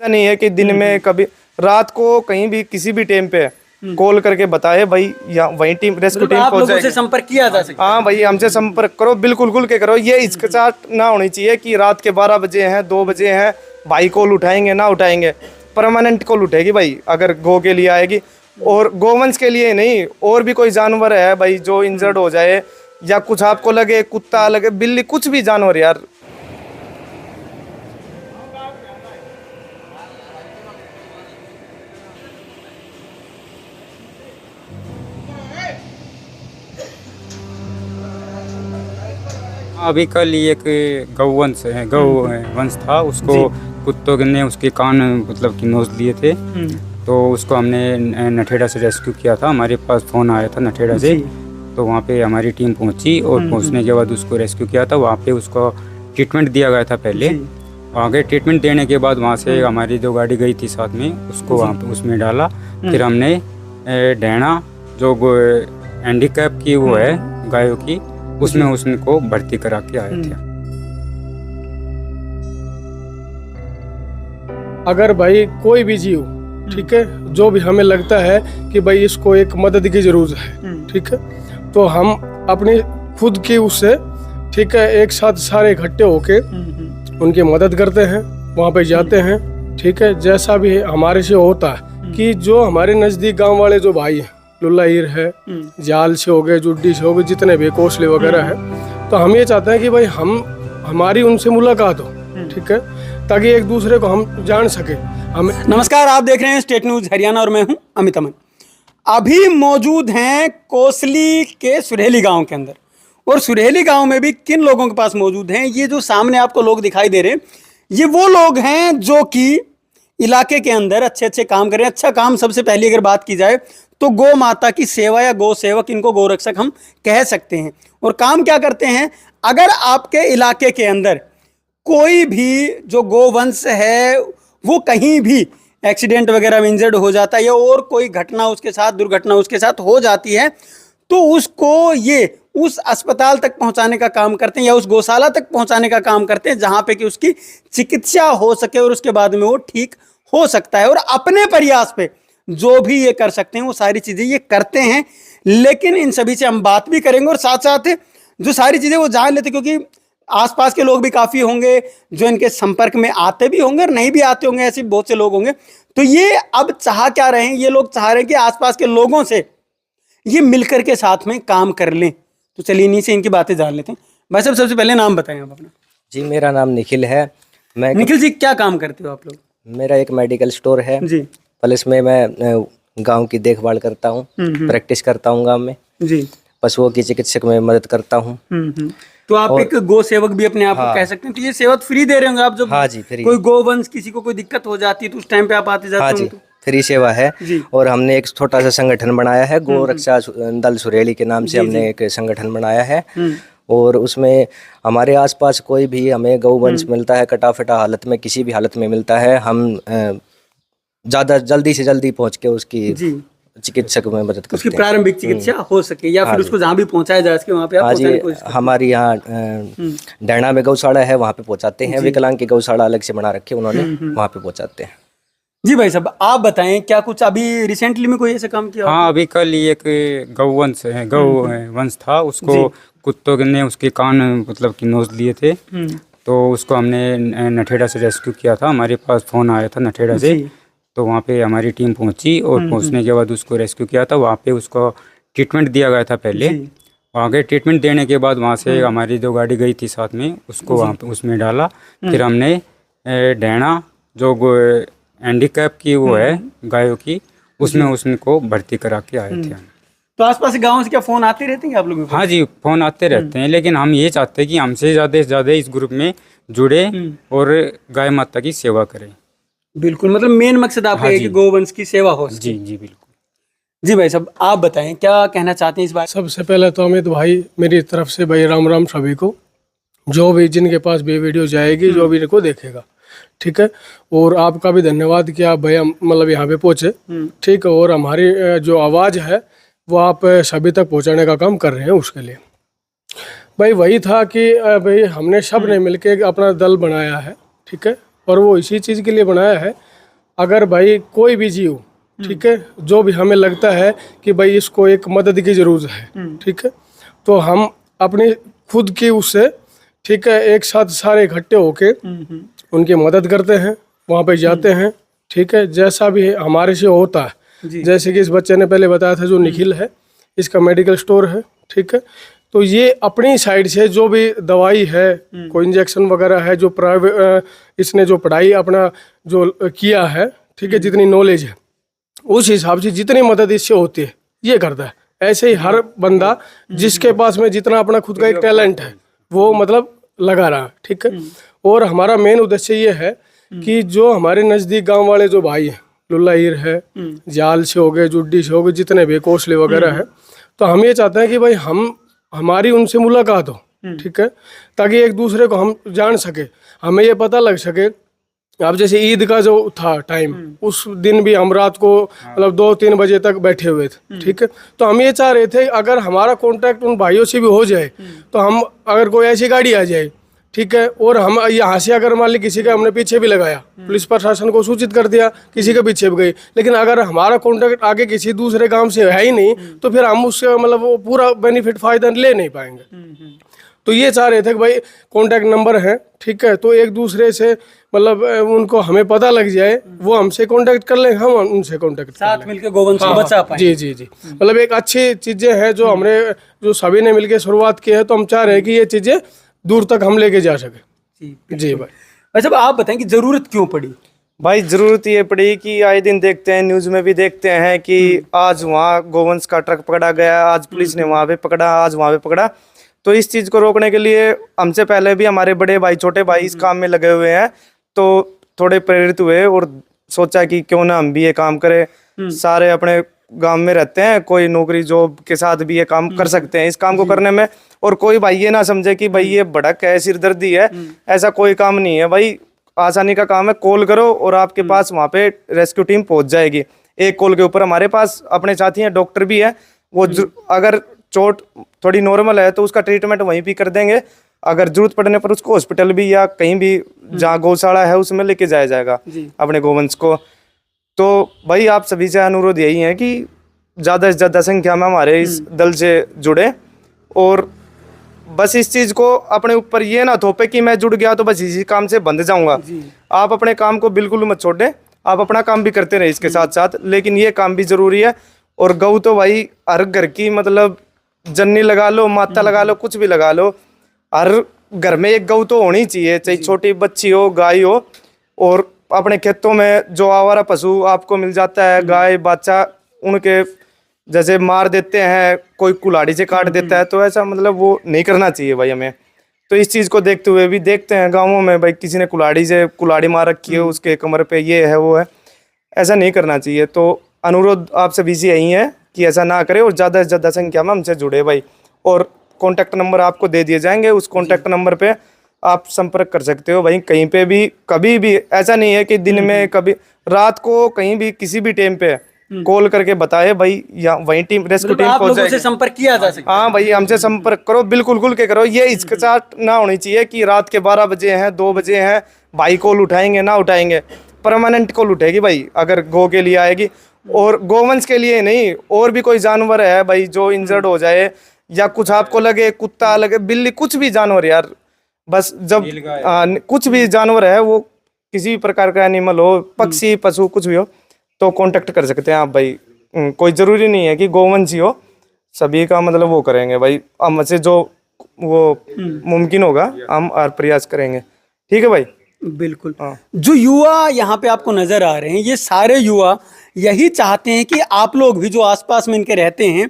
ऐसा नहीं है कि दिन में कभी रात को कहीं भी किसी भी टाइम पे कॉल करके बताए भाई, या वही टीम रेस्क्यू टीम आप पहुंच लोगों से जाएगी। संपर्क किया जा सकता है। हाँ भाई, हमसे संपर्क करो, बिल्कुल खुल के करो। ये हिचकिचाहट ना होनी चाहिए कि रात के 12 बजे हैं, 2 बजे हैं, भाई कॉल उठाएंगे ना उठाएंगे। परमानेंट कॉल उठेगी भाई अगर गो के लिए आएगी, और गोवंश के लिए नहीं, और भी कोई जानवर है भाई जो इंजर्ड हो जाए या कुछ आपको लगे, कुत्ता लगे, बिल्ली, कुछ भी जानवर यार। अभी कल ही एक गौवंश है, गौ वंश था, उसको कुत्तों ने उसके कान मतलब कि नोच लिए थे। तो उसको हमने नठेड़ा से रेस्क्यू किया था। हमारे पास फ़ोन आया था नठेड़ा से, तो वहाँ पे हमारी टीम पहुँची और पहुँचने के बाद उसको रेस्क्यू किया था। वहाँ पे उसको ट्रीटमेंट दिया गया था पहले। आगे ट्रीटमेंट देने के बाद वहाँ से हमारी जो गाड़ी गई थी साथ में, उसको वहाँ पे उसमें डाला। फिर हमने डैना जो हैंडीकैप की वो है गायों की, उसमें उसको भर्ती करा के आए थे। अगर भाई कोई भी जीव, ठीक है, जो भी हमें लगता है कि भाई इसको एक मदद की जरूरत है, ठीक है, तो हम अपनी खुद की उससे, ठीक है, एक साथ सारे इकट्ठे होके उनकी मदद करते हैं, वहाँ पे जाते हैं, ठीक है। जैसा भी हमारे से होता है कि जो हमारे नज़दीक गांव वाले जो भाई हैं, लुल्ला हीर है, जाल से हो गए, जुड्डी से हो गए, जितने भी कोसले वगैरह है, तो हम ये चाहते हैं कि भाई हमारी उनसे मुलाकात हो, ठीक है, ताकि एक दूसरे को हम जान सके। नमस्कार, आप देख रहे हैं स्टेट न्यूज हरियाणा और मैं हूं अमित अमन। अभी मौजूद हैं कोसली के सुरहेली गांव के अंदर, और सुरहेली गांव में भी किन लोगों के पास मौजूद हैं, ये जो सामने आपको लोग दिखाई दे रहे हैं, ये वो लोग हैं जो कि इलाके के अंदर अच्छे अच्छे काम कर रहे हैं। अच्छा काम, सबसे पहले अगर बात की जाए तो गौ माता की सेवा या गौ सेवक, इनको गौरक्षक हम कह सकते हैं। और काम क्या करते हैं, अगर आपके इलाके के अंदर कोई भी जो गोवंश है वो कहीं भी एक्सीडेंट वगैरह में इंजर्ड हो जाता है या और कोई घटना उसके साथ, दुर्घटना उसके साथ हो जाती है, तो उसको ये उस अस्पताल तक पहुंचाने का काम करते हैं या उस गौशाला तक पहुंचाने का काम करते हैं, जहां पे कि उसकी चिकित्सा हो सके और उसके बाद में वो ठीक हो सकता है। और अपने प्रयास पे जो भी ये कर सकते हैं वो सारी चीज़ें ये करते हैं। लेकिन इन सभी से हम बात भी करेंगे और साथ साथ जो सारी चीज़ें वो जान लेते, क्योंकि आसपास के लोग भी काफ़ी होंगे जो इनके संपर्क में आते भी होंगे और नहीं भी आते होंगे, ऐसे बहुत से लोग होंगे। तो ये अब चाह क्या रहे हैं, ये लोग चाह रहे हैं कि आसपास के लोगों से ये मिलकर के साथ में काम कर लें। तो चलिए इन्हीं से इनकी बातें जान लेते हैं। भाई साहब, सबसे पहले नाम बताएं आप अपना। जी, मेरा नाम निखिल है। निखिल जी, क्या काम करते हो आप लोग? मेरा एक मेडिकल स्टोर है जी, प्लस में मैं गांव की देखभाल करता हूँ, प्रैक्टिस करता हूँ गांव में जी, पशुओं की चिकित्सक में मदद करता हूँ। तो आप एक गो सेवक भी अपने आप को कह सकते हैं। तो ये सेवा फ्री दे रहे होंगे आप, जब हाँ जी, फ्री। कोई गोवंश किसी को कोई दिक्कत हो जाती है तो उस टाइम पे आप आते जाते होंगे? हाँ जी, फ्री सेवा है। और हमने एक छोटा सा संगठन बनाया है, गौ रक्षा दल सुरहेली के नाम से हमने एक संगठन बनाया है। और उसमें हमारे आसपास कोई भी हमें गौवंश मिलता है, कटा फटा हालत में, किसी भी हालत में मिलता है, हम ज़्यादा जल्दी से जल्दी पहुँच के उसकी चिकित्सक में मदद करते हैं, उसकी प्रारंभिक चिकित्सा हो सके या फिर उसको जहाँ भी पहुँचाया जा सके वहाँ पे आप पहुँचाने की कोशिश करते हैं। हमारी यहाँ डैना में गौशाला है, वहाँ पे पहुँचाते हैं। विकलांग की गौशाला अलग से बना रखी है उन्होंने, वहाँ पे पहुँचाते हैं। जी भाई साहब, आप बताएं, क्या कुछ अभी रिसेंटली में कोई ऐसा काम किया? हाँ, अभी कल ही एक गौवंश है, गौ वंश था, उसको कुत्तों ने उसके कान मतलब कि नोच लिए थे। तो उसको हमने नठेड़ा से रेस्क्यू किया था। हमारे पास फ़ोन आया था नठेड़ा से, तो वहाँ पे हमारी टीम पहुँची और पहुँचने के बाद उसको रेस्क्यू किया था। वहाँ पे उसको ट्रीटमेंट दिया गया था पहले। आगे ट्रीटमेंट देने के बाद वहाँ से हमारी जो गाड़ी गई थी साथ में, उसको वहाँ पे उसमें डाला। फिर हमने डैना जो हैंडीकैप की वो है गायों की, उसमें उसको भर्ती करा के आए थे। तो आसपास गाँव से क्या फ़ोन आते रहते हैं आप लोगों को? हाँ जी, फ़ोन आते रहते हैं, लेकिन हम ये चाहते हैं कि हमसे ज़्यादा से ज़्यादा इस ग्रुप में जुड़े और गाय माता की सेवा करें। बिल्कुल, मतलब मेन मकसद आपका है कि गोवंश की सेवा हो। जी जी बिल्कुल। जी भाई साहब, आप बताएं, क्या कहना चाहते हैं इस बात? सबसे पहले तो अमित भाई, मेरी तरफ से भाई राम राम सभी को, जो भी जिनके पास भी वीडियो जाएगी, जो भी इनको देखेगा, ठीक है। और आपका भी धन्यवाद कि आप भैया मतलब यहाँ पे पहुँचे, ठीक है। और हमारी जो आवाज़ है वो आप सभी तक पहुँचाने का काम कर रहे हैं, उसके लिए भाई वही था कि भाई हमने सब ने मिलके अपना दल बनाया है, ठीक है। और वो इसी चीज़ के लिए बनाया है। अगर भाई कोई भी जीव, ठीक है, जो भी हमें लगता है कि भाई इसको एक मदद की ज़रूरत है, ठीक है, तो हम अपनी खुद की उससे, ठीक है, एक साथ सारे इकट्ठे होके उनकी मदद करते हैं, वहाँ पे जाते हैं, ठीक है, जैसा भी हमारे से होता है। जैसे कि इस बच्चे ने पहले बताया था, जो निखिल है, इसका मेडिकल स्टोर है, ठीक है, तो ये अपनी साइड से जो भी दवाई है, कोई इंजेक्शन वगैरह है, जो प्राइवेट इसने जो पढ़ाई अपना जो किया है, ठीक है, जितनी नॉलेज है उस हिसाब से जितनी मदद इससे होती है ये करता है। ऐसे ही हर बंदा जिसके पास में जितना अपना खुद का एक टैलेंट है वो मतलब लगा रहा है, ठीक है। और हमारा मेन उद्देश्य ये है कि जो हमारे नज़दीक गांव वाले जो भाई हैं, लुल्लाहीर है, जाल से हो गए, जुड्डी से हो गए, जितने भी कोसले वगैरह है, तो हम ये चाहते हैं कि भाई हमारी उनसे मुलाकात हो, ठीक है, ताकि एक दूसरे को हम जान सके, हमें ये पता लग सके। अब जैसे ईद का जो था टाइम, उस दिन भी हम रात को मतलब 2-3 बजे तक बैठे हुए थे, ठीक है, तो हम ये चाह रहे थे अगर हमारा कांटेक्ट उन भाइयों से भी हो जाए, तो हम अगर कोई ऐसी गाड़ी आ जाए, ठीक है, और हम यहाँ से अगर मान ली किसी का हमने पीछे भी लगाया, पुलिस प्रशासन को सूचित कर दिया, किसी के पीछे भी गई, लेकिन अगर हमारा कांटेक्ट आगे किसी दूसरे काम से है ही नहीं, तो फिर हम उससे मतलब वो पूरा बेनिफिट फायदा ले नहीं पाएंगे। तो ये चाह रहे थे कि भाई कांटेक्ट नंबर है, ठीक है, तो एक दूसरे से मतलब उनको हमें पता लग जाए, वो हमसे कांटेक्ट कर लें, हम उनसे कांटेक्ट साथ मिलकर गोवंश को बचा पाएं। जी जी जी, मतलब एक अच्छी चीजें हैं जो हमने जो सभी ने मिलकर शुरुआत की है, तो हम चाह रहे हैं कि ये चीजें दूर तक हम लेके जा सके। जी भाई। अच्छा, आप बताएं कि जरूरत क्यों पड़ी? भाई जरूरत ये पड़ी कि आए दिन देखते हैं, न्यूज में भी देखते हैं कि आज वहाँ गोवंश का ट्रक पकड़ा गया, आज पुलिस ने वहाँ पे पकड़ा, आज वहाँ पे पकड़ा। तो इस चीज़ को रोकने के लिए हमसे पहले भी हमारे बड़े भाई छोटे भाई इस काम में लगे हुए हैं, तो थोड़े प्रेरित हुए और सोचा कि क्यों ना हम भी ये काम करें। सारे अपने गांव में रहते हैं, कोई नौकरी जॉब के साथ भी ये काम कर सकते हैं। इस काम को करने में और कोई भाई ये ना समझे कि भाई ये भड़क है, सिरदर्दी है, ऐसा कोई काम नहीं है भाई। आसानी का काम है, कॉल करो और आपके पास वहाँ पे रेस्क्यू टीम पहुँच जाएगी। एक कॉल के ऊपर हमारे पास अपने साथी हैं, डॉक्टर भी है, वो अगर चोट थोड़ी नॉर्मल है तो उसका ट्रीटमेंट वहीं भी कर देंगे, अगर जरूरत पड़ने पर उसको हॉस्पिटल भी या कहीं भी जहाँ गौशाला है उसमें लेके जाया जाएगा अपने गोवंश को। तो भाई आप सभी से अनुरोध यही है कि ज़्यादा से ज़्यादा संख्या में हमारे इस दल से जुड़े और बस इस चीज़ को अपने ऊपर ये ना थोपे कि मैं जुड़ गया तो बस इसी काम से बंध जाऊंगा। आप अपने काम को बिल्कुल मत छोड़े, आप अपना काम भी करते रहे इसके साथ साथ, लेकिन ये काम भी ज़रूरी है। और गऊ तो भाई हर घर की मतलब जन्नी लगा लो, माता लगा लो, कुछ भी लगा लो, हर घर में एक गऊ तो होनी चाहिए, चाहे छोटी बच्ची हो, गाय हो। और अपने खेतों में जो आवारा पशु आपको मिल जाता है, गाय बच्चा, उनके जैसे मार देते हैं, कोई कुल्हाड़ी से काट देता है, तो ऐसा मतलब वो नहीं करना चाहिए भाई हमें। तो इस चीज़ को देखते हुए भी देखते हैं गाँवों में भाई किसी ने कुल्हाड़ी मार रखी है, उसके कमर पे ये है वो है, ऐसा नहीं करना चाहिए। तो अनुरोध आप सभी से यही है कि ऐसा ना करें और ज़्यादा से ज़्यादा संख्या में हमसे जुड़े भाई। और कॉन्टैक्ट नंबर आपको दे दिए जाएंगे, उस कॉन्टैक्ट नंबर पे आप संपर्क कर सकते हो भाई, कहीं पे भी कभी भी। ऐसा नहीं है कि दिन में, कभी रात को, कहीं भी किसी भी टाइम पे कॉल करके बताए भाई, या वही टीम रेस्क्यू टीम पहुंच जाएगी। संपर्क किया जा सकता है। हाँ भाई, हमसे संपर्क करो, बिल्कुल खुल के करो। ये हिचकिचाहट ना होनी चाहिए कि रात के 12 बजे हैं, 2 बजे हैं, भाई कॉल उठाएंगे ना उठाएंगे, परमानेंट कॉल उठेगी भाई अगर गो के लिए आएगी। और गोवंश के लिए नहीं, और भी कोई जानवर है भाई जो इंजर्ड हो जाए या कुछ आपको लगे, कुत्ता लगे, बिल्ली, कुछ भी जानवर यार, बस जब कुछ भी जानवर है, वो किसी भी प्रकार का एनिमल हो, पक्षी पशु कुछ भी हो, तो कांटेक्ट कर सकते हैं आप भाई। कोई ज़रूरी नहीं है कि गोवंश ही हो, सभी का मतलब वो करेंगे भाई, हमसे जो वो मुमकिन होगा हम हर प्रयास करेंगे। ठीक है भाई। बिल्कुल। जो युवा यहाँ पे आपको नजर आ रहे हैं, ये सारे युवा यही चाहते हैं कि आप लोग भी जो आसपास में इनके रहते हैं,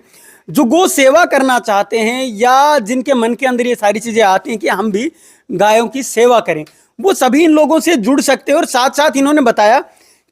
जो गो सेवा करना चाहते हैं या जिनके मन के अंदर ये सारी चीजें आती हैं कि हम भी गायों की सेवा करें, वो सभी इन लोगों से जुड़ सकते हैं। और साथ साथ इन्होंने बताया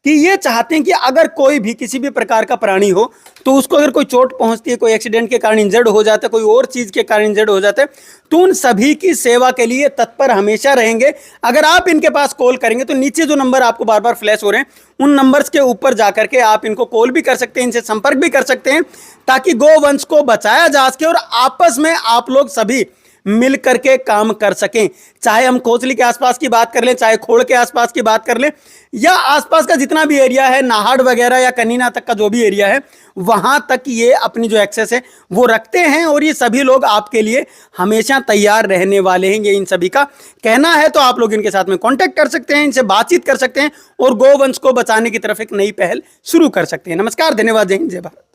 कि ये चाहते हैं कि अगर कोई भी किसी भी प्रकार का प्राणी हो तो उसको अगर कोई चोट पहुंचती है, कोई एक्सीडेंट के कारण इंजर्ड हो जाता है, कोई और चीज़ के कारण इंजर्ड हो जाता है, तो उन सभी की सेवा के लिए तत्पर हमेशा रहेंगे। अगर आप इनके पास कॉल करेंगे तो नीचे जो नंबर आपको बार बार फ्लैश हो रहे हैं, उन नंबर्स के ऊपर जाकर के आप इनको कॉल भी कर सकते हैं, इनसे संपर्क भी कर सकते हैं, ताकि गोवंश को बचाया जा सके और आपस में आप लोग सभी मिल करके काम कर सकें। चाहे हम कोसली के आसपास की बात कर लें, चाहे खोड़ के आसपास की बात कर लें, या आसपास का जितना भी एरिया है, नाहड़ वगैरह या कनीना तक का जो भी एरिया है, वहां तक ये अपनी जो एक्सेस है वो रखते हैं। और ये सभी लोग आपके लिए हमेशा तैयार रहने वाले हैं, ये इन सभी का कहना है। तो आप लोग इनके साथ में कांटेक्ट कर सकते हैं, इनसे बातचीत कर सकते हैं और गोवंश को बचाने की तरफ एक नई पहल शुरू कर सकते हैं। नमस्कार, धन्यवाद, जय हिंद, जय भारत।